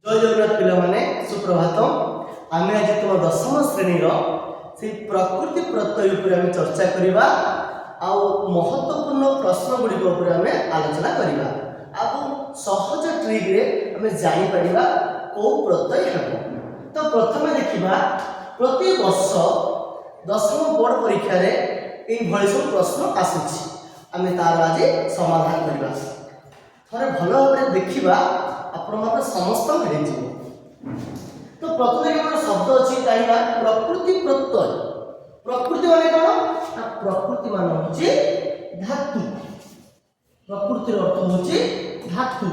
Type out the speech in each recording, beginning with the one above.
जय जगन्नाथ पिला माने सुप्रभात। आमे आज तुम दशम श्रेणी से प्रकृति प्रत्यय उपर आमे चर्चा करिबा आ महत्वपूर्ण प्रश्न गुडी उपर आमे आलोचना करिबा। अब सहज ट्रिक रे आमे जानि परिबा को प्रत्यय हेबो। तो प्रथमे देखिबा प्रति वर्ष दशम बोर्ड परीक्षा रे एई भଳି सब प्रश्न आसुछि। आमे तार आज समाधान करिबा। थरे भलो भाबरे देखिबा आपण समस्त मिल। तो प्रकृति के शब्द अच्छी कहीं प्रकृति प्रत्यय। प्रकृति माने कौन? प्रकृति मान होची धातु। प्रकृति अर्थ होची धातु।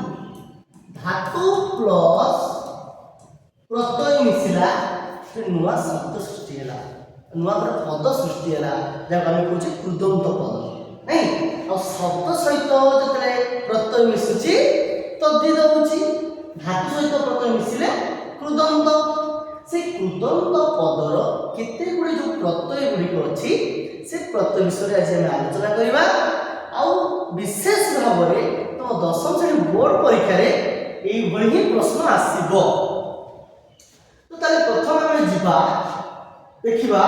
धातु प्लस प्रत्यय मिसिला से नुआ शब्द सृष्टि हैला, नुआ पद सृष्टि हैला जब हम कहूचे कृदंत पद नहीं। और शब्द सहित जतले प्रत्यय मिसुची तद्धित होची। धातु सहित प्रत्यय मिसिले कृदंत। से कृदंत पदर केते गुडी जो प्रत्यय गुडी अछि से प्रत्यय विषय आज हम आलोचना करिबा। आ विशेष भाव में तो दशम श्रेणी बोर्ड परीक्षा रे एई भଳି प्रश्न आसीबो। तो ताले प्रथम हम जिबा देखिबा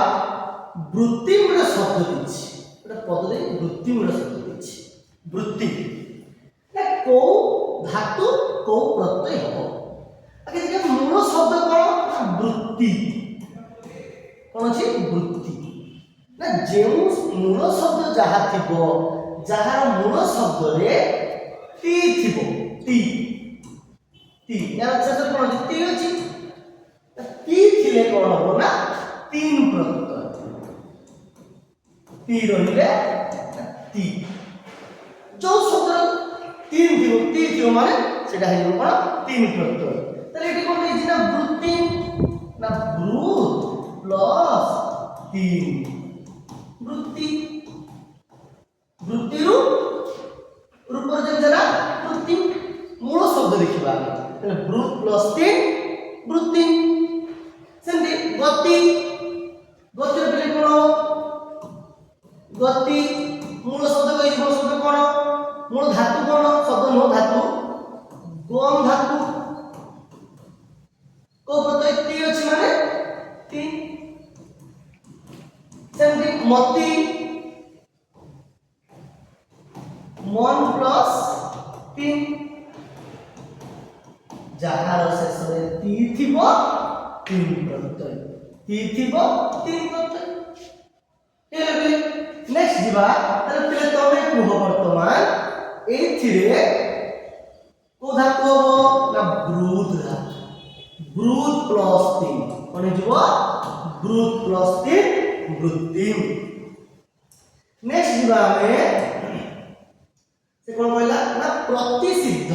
वृत्ति गुडे शब्द दिछि। एटा पद दे वृत्ति गुडे शब्द दिछि। वृत्ति ना को धातु को प्रत्यय हबो। आगे देखिए मूल शब्द कोन? वृत्ति। कोन अछि? वृत्ति ना जेउ मूल शब्द जहा थिबो, जहार मूल शब्द रे टी थिबो। टी टी या अच्छा कोन अछि? टी अछि। टी थिले कोन हबो ना तीन प्रत्यय। टी रहिले टी। जो शब्द तीन थिबो, टी थिबो माने सेटा हेलो कोन? तीन प्रत्यय। তাহলে এটি কোন দিছি না বৃত্তি না ব্রুত প্লাস 3 বৃত্তি। বৃত্তির রূপর যেটা বৃত্তি মূল শব্দ লিখিবা। তাহলে ব্রুত প্লাস 3 বৃত্তি। সেমতি গতি। গতির পেলে কোন? গতি মূল শব্দ কই মূল শব্দ কোন? মূল ধাতু কোন? শব্দ মূল ধাতু গম ধাতু। को प्रत्यय टी अछि माने टी। सेमति मति मन प्लस 3 जहार शेष रे टी थिबो 3 प्रत्यय। टी थिबो 3 प्रत्यय। एले नेक्स्ट जिबा तले पहिले तमे कुह वर्तमान एथिरे को धातु हो ना ब्रूत धातु। ब्रूत प्लस 3 कोन जीवो? ब्रूत प्लस 3 वृत्ति। नेक्स्ट जीवा में से कोन कहला ना प्रतिसिद्ध।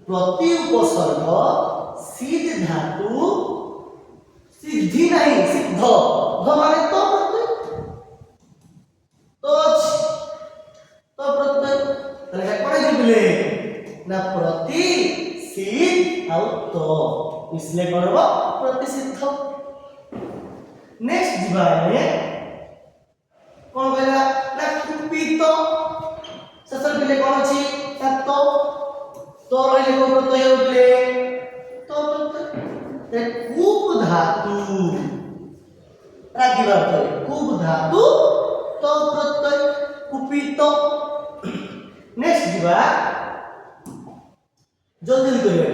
प्रति उपसर्ग सिद्ध धातु सिद्धि नहीं सिद्ध ध माने तो प्रत्यय तो प्रत्यय तले कोन जिबले ना प्रति सिद्ध आउ तो इसलिए करबो प्रतिसिद्ध। नेक्स्ट जीवा में कोन कहला ना कुपित। ससर बिले कोन अछि ना तो रहिले को प्रत्यय उठले तो प्रत्यय। कूप धातु राखिबा करे कूप धातु तो प्रत्यय कुपित। नेक्स्ट जीवा जल्दी करिए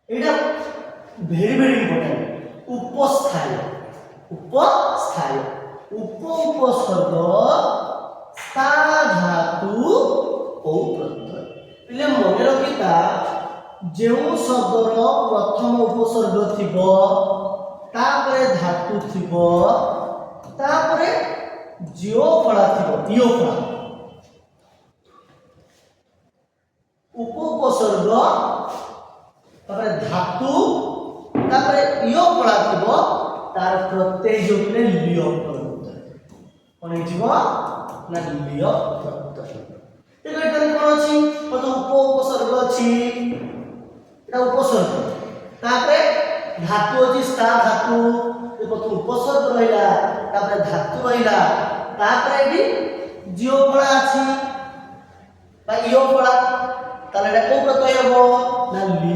एटा वेरी इंपोर्टेंट। उपस्थाय उपस्थाय उप उपसर्ग स्था धातु ओ प्रत्यय। पिले मने रखिता जेउ शब्दर प्रथम उपसर्ग थिबो तापरे धातु थिबो तापरे जियो फळा थिबो इयो फळा। उपसर्ग तापरे धातु तापरे इयो फळा थिबो तार प्रत्यय जोले लियो प्रत्यय। कोन जीवो ना लियो प्रत्यय। एटा कोन अछि? तो उपसर्ग अछि एटा उपसर्ग तापरे धातु अछि स्था धातु ए प्रथम उपसर्ग रहिला तापरे धातु रहिला तापरे एटी जियो फळा अछि बा इयो फळा। ताले एटा को प्रत्यय हबो?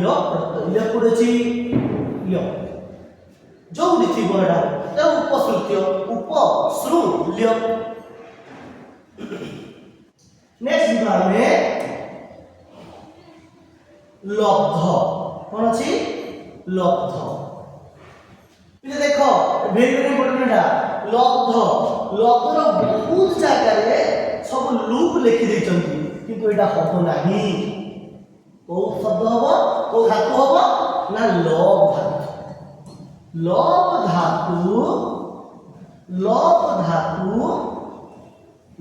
ल्य प्रत्यय ल्य पड़े ल्य जो थी एटा उपश्रुत्य उपश्रु ल्य। नेक्स्ट जीवा हमें लब्ध कौन अच्छी लब्ध ये देखो वेरी वेरी इंपोर्टेंट एटा लब्ध लब्धर बहुत जगह सब लूप लिखि देछंती किंतु एटा हबो नाही को शब्द हबो को धातु हबो ना लव धातु लव धातु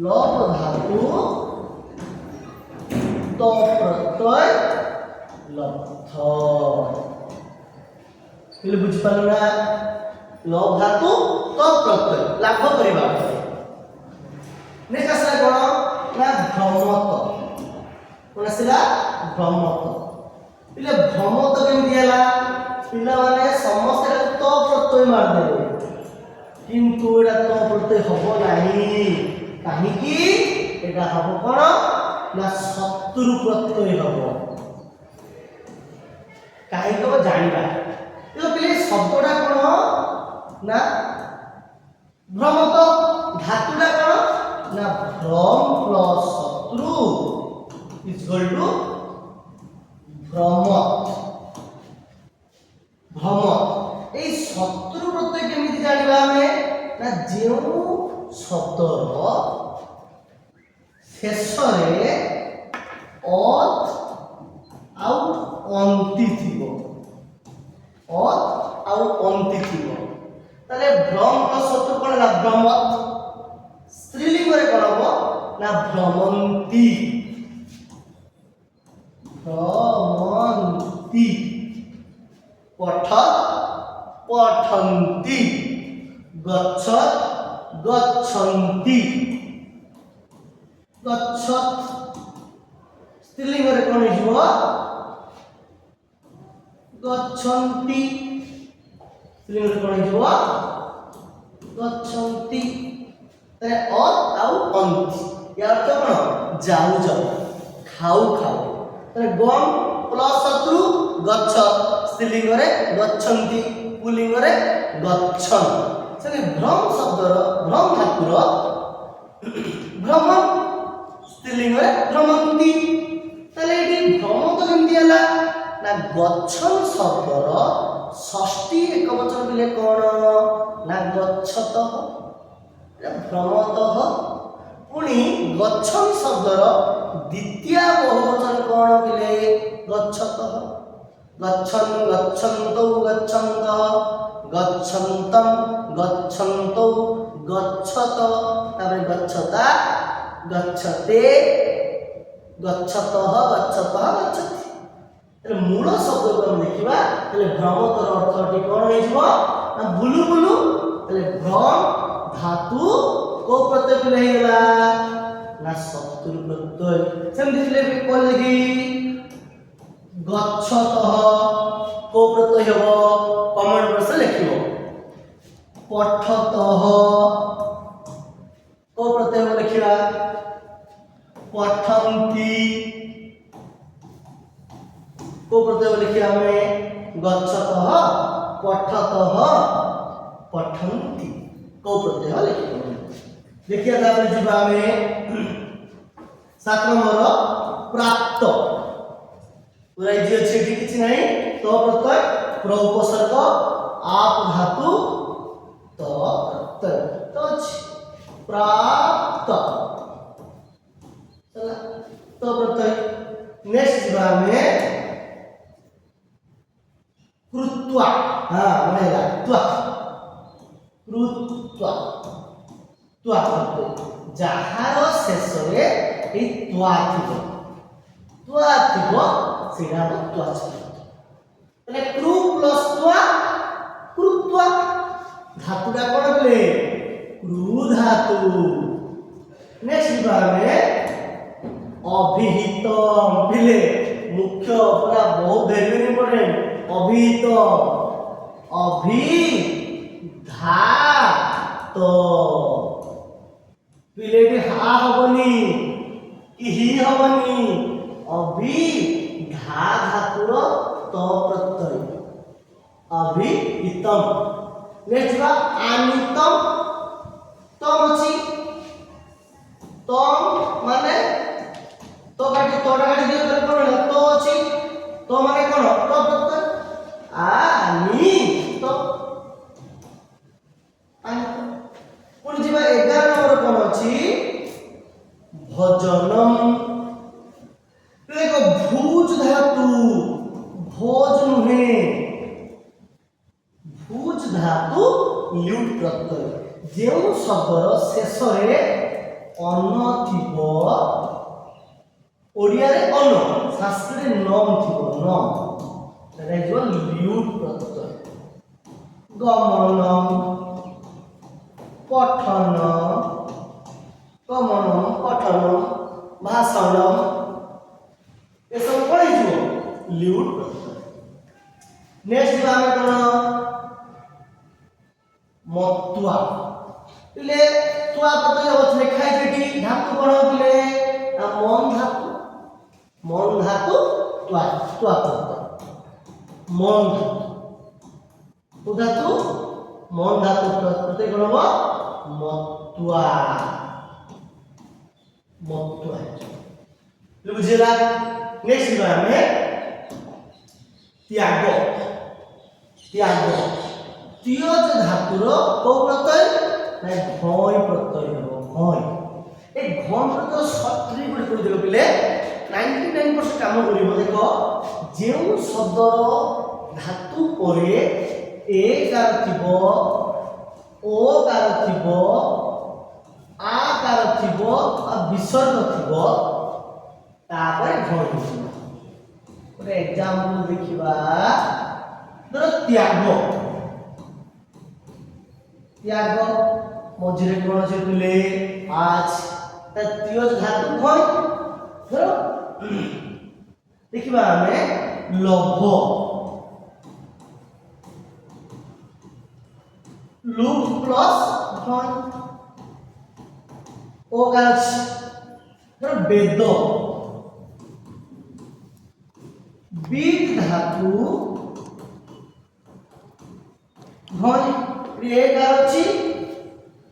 लव धातु तो प्रत्यय लब्ध ये बुझ पालो ना लव धातु तो प्रत्यय लाभ करबा नेक्स्ट आसला कोन ना भ्रमत कोन आसला भ्रमत इले भ्रमत केम दियाला पिला माने समस्त तो प्रत्यय मार देबे किंतु एटा तो प्रत्यय हबो नाही काहे कि एटा हबो कोन ना शत्रु प्रत्यय हबो काहे को जानिबा तो पिले शब्दटा कोन ना भ्रमत धातुटा कोन ना भ्रम प्लस शत्रु इज इक्वल टू भ्रमत भ्रमत ए शत्रु प्रत्यय केमिति जानिबा हमें ना जेउ शब्दर शेषरे अत आउ अंति थिबो अत आउ अंति थिबो ताले भ्रम प्लस शत्रु कोन ना भ्रमत स्त्रीलिंग रे कोन हबो ना भ्रमंती भ्रमंती पठत पठन्ति गच्छत गच्छन्ति गच्छत स्त्रीलिंग रे कोन हिजो गच्छन्ति स्त्रीलिंग रे कोन हिजो गच्छन्ति ते अत आउ अंति या अर्थ कोन जाऊ जाऊ खाऊ खाऊ ते गम प्लस शत्रु गच्छ स्त्रीलिंग रे गच्छन्ति पुल्लिंग रे गच्छन से भ्रम शब्दर भ्रम धातुर भ्रमण स्त्रीलिंग रे भ्रमन्ति तले एटी भ्रम तो केमति हला ना गच्छन शब्दर षष्ठी एकवचन बिले कोन ना गच्छतः भ्रमतः पुणी गच्छन शब्दर द्वितीय बहुवचन कोन बिले गच्छतः गच्छन गच्छन्तौ गच्छन्तः गच्छन्तं गच्छन्तौ गच्छत तापर गच्छता गच्छते गच्छतः गच्छतः गच्छति એટલે મૂળ શબ્દ को हम देखिबा એટલે ભ્રમતર અર્થଟି કોણ ହେଇଯିବ ନା ବୁଲୁ ବୁଲୁ એટલે ભ્રમ धातु को प्रत्यय भी नहीं होला ना शत्रु प्रत्यय सेमति ले कोन लगी गच्छतः को प्रत्यय हो कमेंट बॉक्स में लिखिबो पठतः को प्रत्यय हो लिखिबा पठन्ति को प्रत्यय लिखिया हमें गच्छतः पठतः पठन्ति को प्रत्यय लिखिबो देखिया तापर जीवा में 7 नंबर प्राप्त पूरा इजी अछि ठीक किछि नहीं तो प्रत्यय प्र उपसर्ग आप धातु तो प्रत्यय तो प्राप्त चला तो प्रत्यय नेक्स्ट जीवा में कृत्वा हां बनेगा त्वा कृत्वा त्वा जहार शेष रे ए त्वा थिबो सेरा त्वा तले कृ प्लस त्वा कृत्वा धातुटा कोन बोले कृ धातु नेक्स्ट बार में अभिहित पिले मुख्य पूरा बहुत वेरी इंपोर्टेंट अभिहित अभिधात पिले भी हा हबनी कि ही हबनी अभिधा धातुर तो अभिहितम। नेक्स्ट बा आनितम तम अछि तम माने तो काटी दियो तर कोन तो अछि तो माने कोन तो प्रत्यय आनी तो आनी पुଣି ଯିବା 11 नंबर कोन अछि भोजनम। देखो भूज धातु भोज नुहे भूज धातु ल्यूट प्रत्यय जेउ शब्दर शेष रे अन्न थिबो ओडिया रे अन्न संस्कृत रे नम थिबो नम सेटा जो ल्यूट प्रत्यय गमनम पठन गमनम पठनम भाषणम ये सब कोन हिजो ल्यूट प्रत्यय। नेक्स्ट आमे कोन मत्वा इले तुआ प्रत्यय होत लिखाइ जेटी धातु कोन बिले मन धातु तुआ तुआ प्रत्यय मन धातु मन धातु प्रत्यय कोन हो मत्वा मत्वा बुझिला। नेक्स्ट में त्याग त्याग तियज धातुर को प्रत्यय ना भय प्रत्यय हो भय ए घन प्रत्यय सत्री गुडी करि देबो पिले 99% काम करिवो देखो जेउ शब्दर धातु परे ए कार थिबो ओ कार थिबो आ कार थिबो आ विसर्ग थिबो तापर घन गोटे एग्जांपल देखिबा धर त्याग त्याग मझिरे कोन छै पिले आज त तियज धातु घन धर देखिबा हमें लोभ लुभ प्लस घन ओ गाछ धर वेद बीज धातु घन ए कार अछि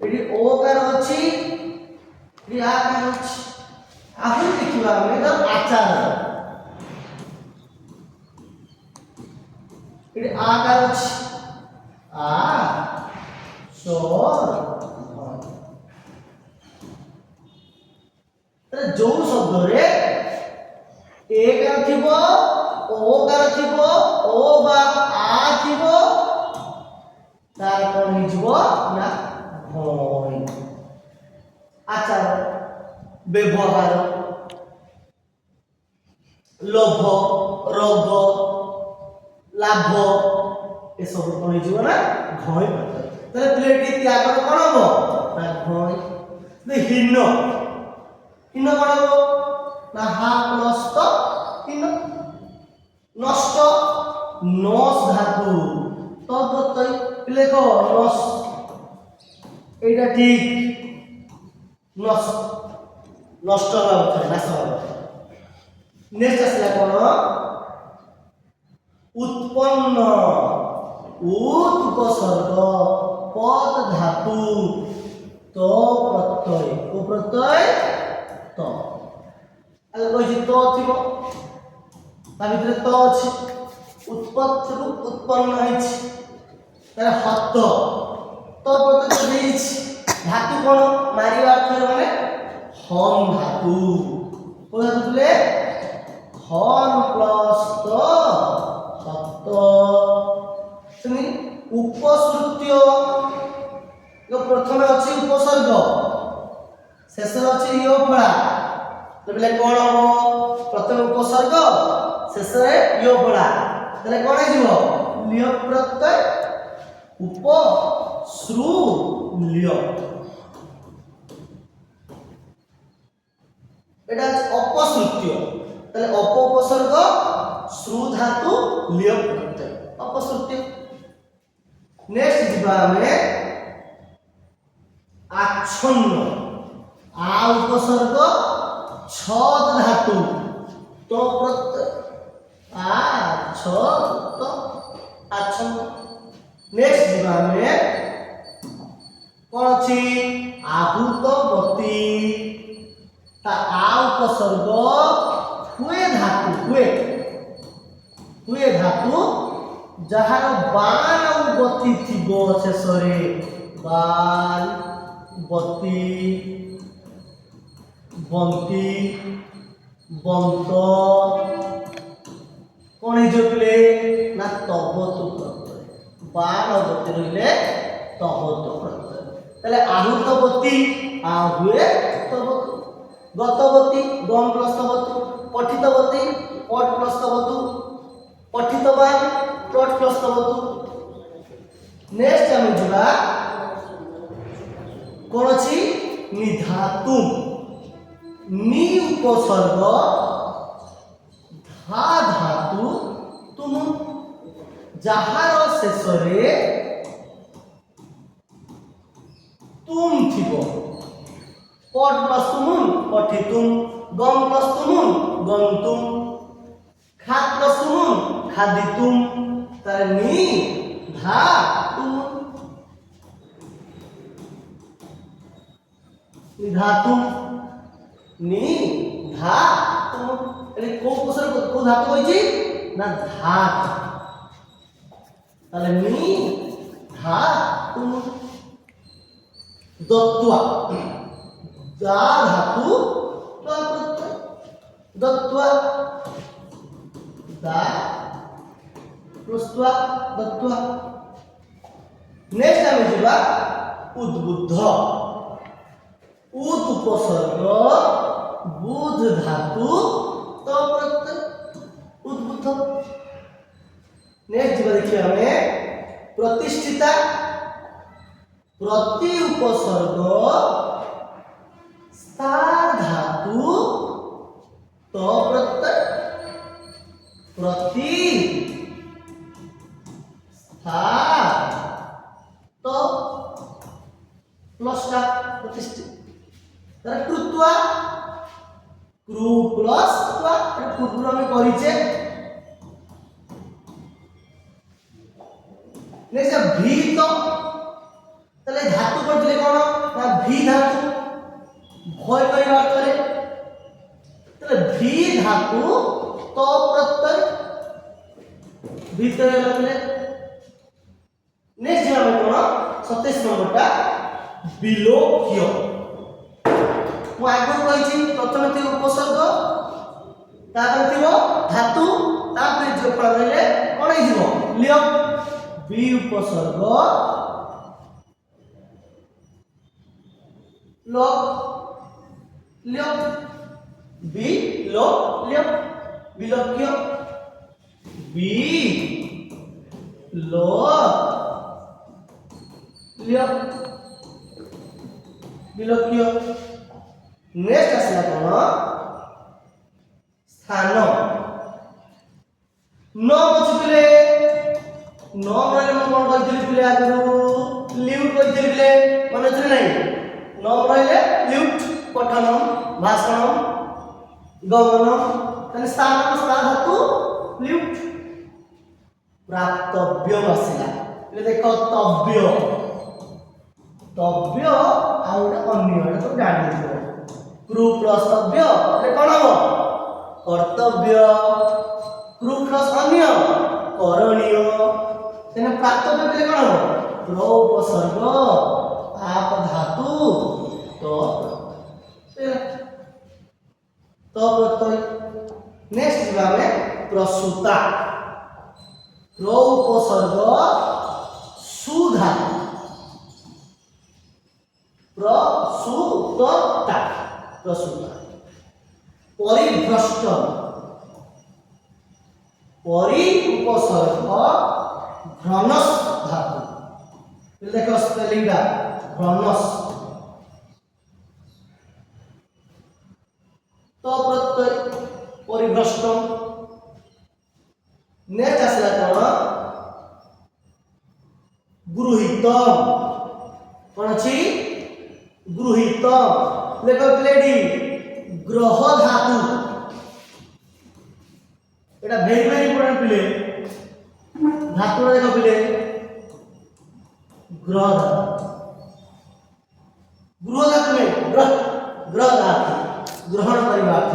एडी ओ कार अछि एडी आ कार अछि आहु देखिबा हमें द आचार एडी आ कार अछि आ सोर तो जो शब्द रे ए कार थिबो ओ कार थिबो ओ बा आ थिबो तार कोन हिजबो ना भय आचार व्यवहार लोभ रोग लाभ ए सब कोन हिजबो ना भय तले प्लेट त्याग कोन हो ना भय दे हीन हीन कोन हो ना हा प्लस तो हीन नष्ट नस धातु तो प्रत्यय लेखो नस एटा ठीक नस नष्ट अर्थ नाश अर्थ। नेक्स्ट असला कोन उत्पन्न उत उपसर्ग पद धातु तो प्रत्यय ओ प्रत्यय तो आगे कहि तो थिबो ता भितर तो अछि उत्पत्ति रूप उत्पन्न अछि तार हत तो प्रत्यय देइछ धातु कोन मारिवा अर्थ माने हम धातु को धातु ले हम प्लस तो हत सुनि उपसृत्य यो प्रथमे अछि उपसर्ग शेष अछि यो फळा तो बेले कोन हो प्रथम उपसर्ग शेष रे यो फळा तले कोन हिजो लिय प्रत्यय उप श्रु लिय एटा अपसृत्य तले अप उपसर्ग श्रु धातु लिय प्रत्यय अपसृत्य। नेक्स्ट दिबा में आच्छन्न आ उपसर्ग छद धातु तो प्रत्यय आ छ तो आच्छन्न नेक्स्ट जीवा में कौन अछि आहूतवती ता आ उपसर्ग हुए धातु हुए धातु जहार बाण और गति थिबो शेषरे बाल गति बंती बंत कौन जो पिले ना तबतु प्रत्यय बाण गति रहिले तबतु प्रत्यय ताले आहूतवती आ हुए तबतु गतवती गम प्लस तबतु पठितवती पट प्लस तबतु पठितवान टट प्लस तबतु नेक्स्ट हम जुड़ा कौन अछि निधातु नी उपसर्ग धा धातु तुम जहार शेषरे तुम थिबो पट प्लस तुम पठितुम गम प्लस तुम गंतुम खाद प्लस तुम खादितुम तार नी धा तुम निधातुम नी धा तुम एले को उपसर्ग को धातु होइछि ना धा ताले नी धा तुम दत्वा दा धातु दा प्रत्यय दत्वा दा प्लसत्वा दत्वा नेक्स्ट हम जिबा उद्बुद्ध उद उपसर्ग बुध धातु तो प्रत्यय उद्बुद्ध नेक्स्ट जिबा देखिए हमें प्रतिष्ठिता प्रति उपसर्ग स्था धातु तो प्रत्यय प्रति स्था तो प्लस का प्रतिष्ठित तर कृत्वा क्रू प्लस त्वा पूर्व में करिचे नेक्स्ट भी तो तले धातु पड़ले कोन ना भी धातु भय करिवा करे तले भी धातु तो प्रत्यय भीतर लगले नेक्स्ट हम कोन 27 नंबरटा विलोक्य मु आगु कहिछि प्रथमे ति उपसर्ग तापर थिबो धातु तापर जो पड़ले कोन हिबो लियो बी उपसर्ग लोक लियो बी लोक लियो विलोक्य बी लो लियो विलोक्य नेक्स्ट आसला कोन स्थान न बचुले न माने म कोन कहथिली पिले आगु लिउट कहथिली पिले माने छै नै न रहिले लिउट पठनम भाषणम गमनम तने स्थानम स्था धातु लिउट प्राप्तव्य आसला ले देखो तव्य तव्य आउटा अन्य तो जानि दियो क्रू प्लस तव्य ले कोन हो कर्तव्य क्रू प्लस अन्य करणीय तेने प्राप्तव्य ले कोन हो प्र उपसर्ग आप धातु तो प्रत्यय नेक्स्ट जिबा में प्रसूता प्र उपसर्ग सु धातु प्रसूतता प्रसूता परिभ्रष्ट परि उपसर्ग भ्रनस धातु देखो स्पेलिंग दा भ्रनस तो प्रत्यय परिभ्रष्ट नेक्स्ट आसला कोन गृहीत कोन अछि गृहीत देखो प्लेडी ग्रह धातु एटा वेरी वेरी इंपोर्टेंट प्ले धातु देखो प्ले ग्रह धातु गृह धातु में ग्रह ग्रह धातु ग्रहण करने अर्थ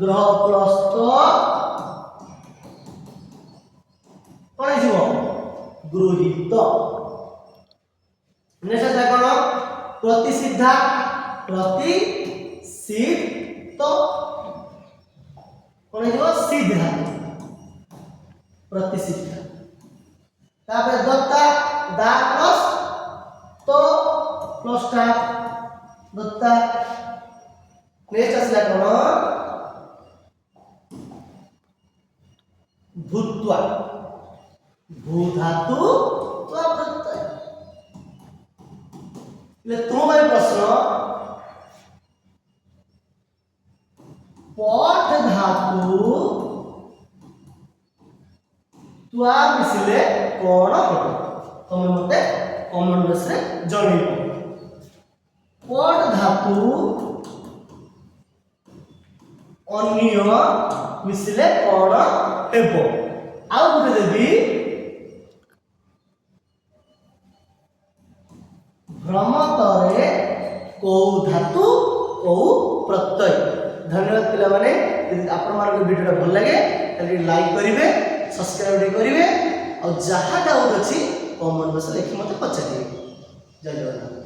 ग्रह प्लस तो कौन जीव गृहीत नेक्स्ट है कौन प्रतिसिद्धा प्रतिसिद्ध कौन जीव सिद्धा प्रतिसिद्धा तापर दत्ता दा प्लस तो प्लस टा दत्ता नेक्स्ट आसला कौन भूत्वा भू धातु तो प्रत्यय ले तुम भाई प्रश्न पठ धातु तुआ मिसिले कौन हो तुम मते कमेंट बॉक्स रे जणैबो पठ धातु अन्य मिसिले कौन हेबो आउ गुटे देबी भ्रमतरे को धातु को प्रत्यय धन्यवाद पिला माने यदि आपण मार वीडियो भल लगे ताली लाइक करिवे सब्सक्राइब करिवे और जहाँ डाउट अच्छी कमेंट बॉक्स लिखि मते पचारिवे जय जगन्नाथ।